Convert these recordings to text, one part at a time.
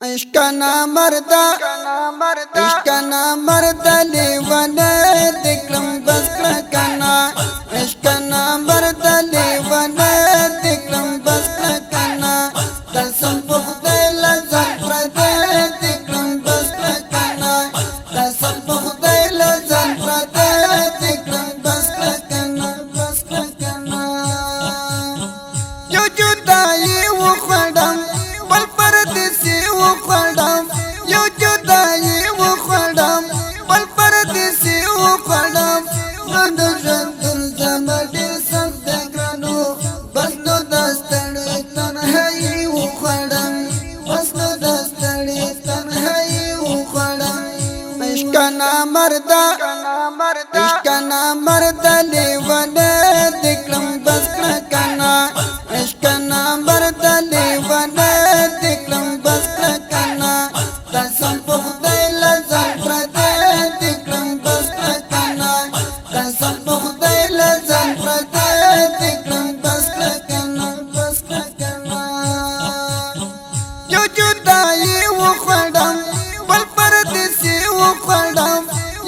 इश्कना मरदा इश्कना मरदा लेवने दिक्रम बस कना इश्कना मरदा लेवने दिक्रम बस कना कसम पुख्ते लज़त प्रदे दिक्रम बस कना कसम पुख्ते लज़त प्रदे दिक्रम बस कना यो जुदाई वो खड़म बल परदेसी वो खड़म यो जुदाई वो खड़म बल परदेसी वो खड़म नंद जंतुल जमडी सब ग्रानो बस नो दस्तड़े तन्हाई वो खड़म बस नो दस्तड़े तन्हाई वो खड़म इश्कना मरदा लेवने दिक्रम बस कना इश्कना मरदा लेवने दिक्रम बस कना कसम पुख्ते लज़त प्रदे दिक्रम बस कना कसम पुख्ते लज़त प्रदे दिक्रम बस कना यो जुदाई वो खड़म बल परदेसी वो खड़म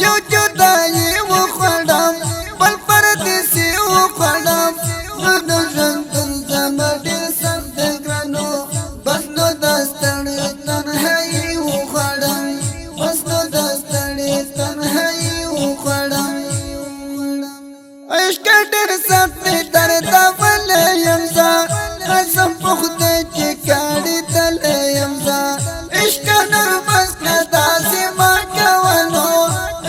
यो जुदाई वो खड़म बल परदेसी वो खड़म नंद जंतुल जमडी सब ग्रानो बस नो दस्तड़े तन्हाई वो खड़म बस नो दस्तड़े तन्हाई वो खड़म इश्क डर सबने दर्दा वले यमजा कसम पुख्ते की काड़ी तले यमजा इश्क नर बस कदा से मां कवनो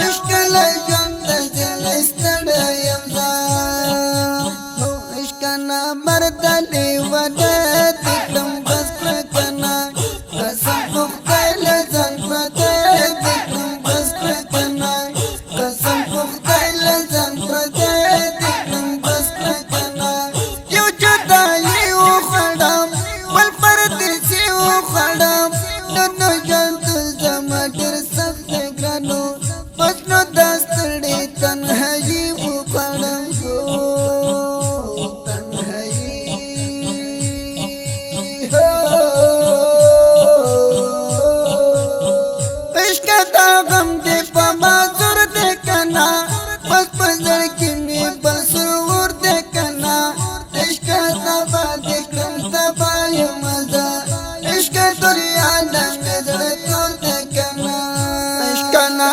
इश्क ले जंद जलस्तड़े यमजा इश्क ना मरदा लेवने दिक्रम बस कना कसम पुख्ते लज़त प्रदे दिक्रम बस कना कसम पुख्ते लज़त प्रदे दिक्रम बस कना यो जुदाई वो खड़म बल परदेसी वो खड़म दोनों जंतुल जमडर सब ग्रानो बस नो दस्तड़े तन्हाई वो खड़म इश्क दा गम दे पमाजुर दे कना बस पजड़ की में बसरूर दे कना इश्क दा बादे कम दबाय मजा इश्क दुनिया नजर तो दे कना इश्क ना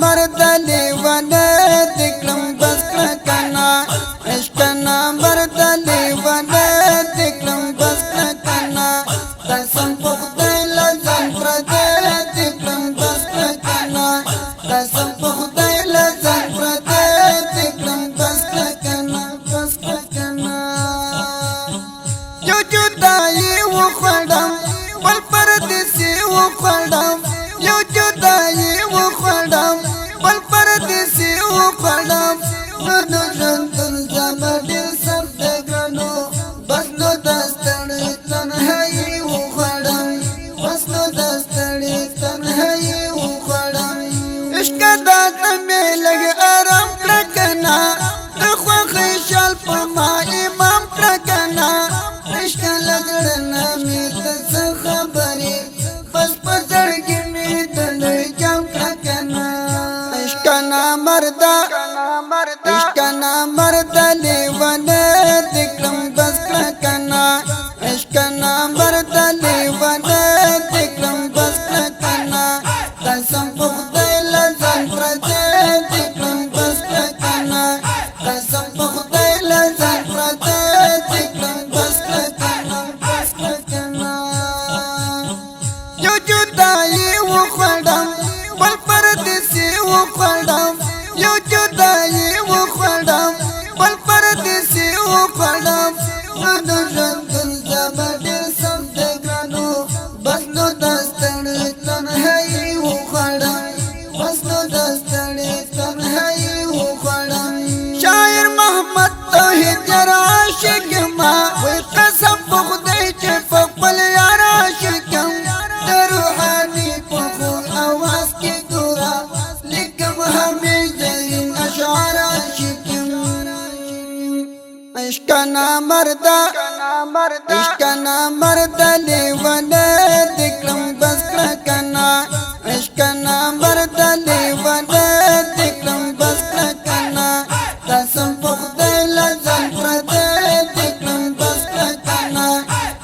मरदा लेवने दिक्रम बस कना इश्क ना मरदा लेवने दिक्रम बस कना कसम पुख्ते लज़त प्रदे दिक्रम बस कना कसम पुख्ते लज़त प्रदे दिक्रम बस कना यो जुदाई वो खड़म बल परदेसी वो खड़म यो जुदाई वो खड़म बल परदेसी वो खड़म नंद जंतुल जमडी सब ग्रानो बस नो दस्तड़े तन्हाई वो खड़म لیواله دکړم بس کړه کنا عشق نامبر د لیواله دکړم بس کړه کنا قسم په خدای لزان پردې دکړم بس کړه کنا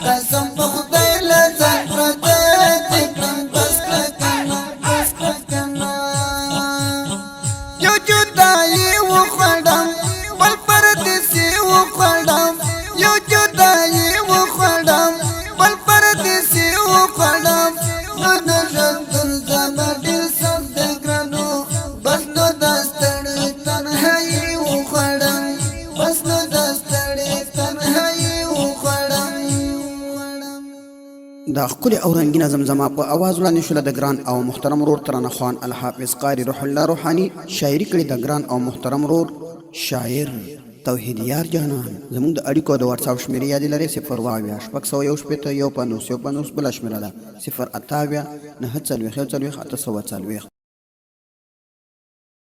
قسم په خدای لزان پردې دکړم بس کړه کنا بس کړه کنا یو جدایي وخوړم بل پردیسي وخوړم یو جدایي وخوړم بل پردیسي وخوړم نو د ژوندون زما ډېر سخت دی ګرانو بس نو د ستړې تنهایي وخوړم بس نو د ستړې تنهایي وخوړم دا ښکلې او رنګینه زمزمه په اواز وړاندې شوله د ګران او محترم ورور ترانه خوان الحافظ قاري روح الله روحاني شاعري کړې د ګران او محترم ورور شاعر توحید یار جانان زموږ د اړیکو د واتساپ شمېرې یادې لرې 0 واویا شپږ سوه یو شپېته یو پنځوس بله شمېره ده 0 اتاویا 9 څلوېښت 1 څلوېښت 8 سوه څلوېښت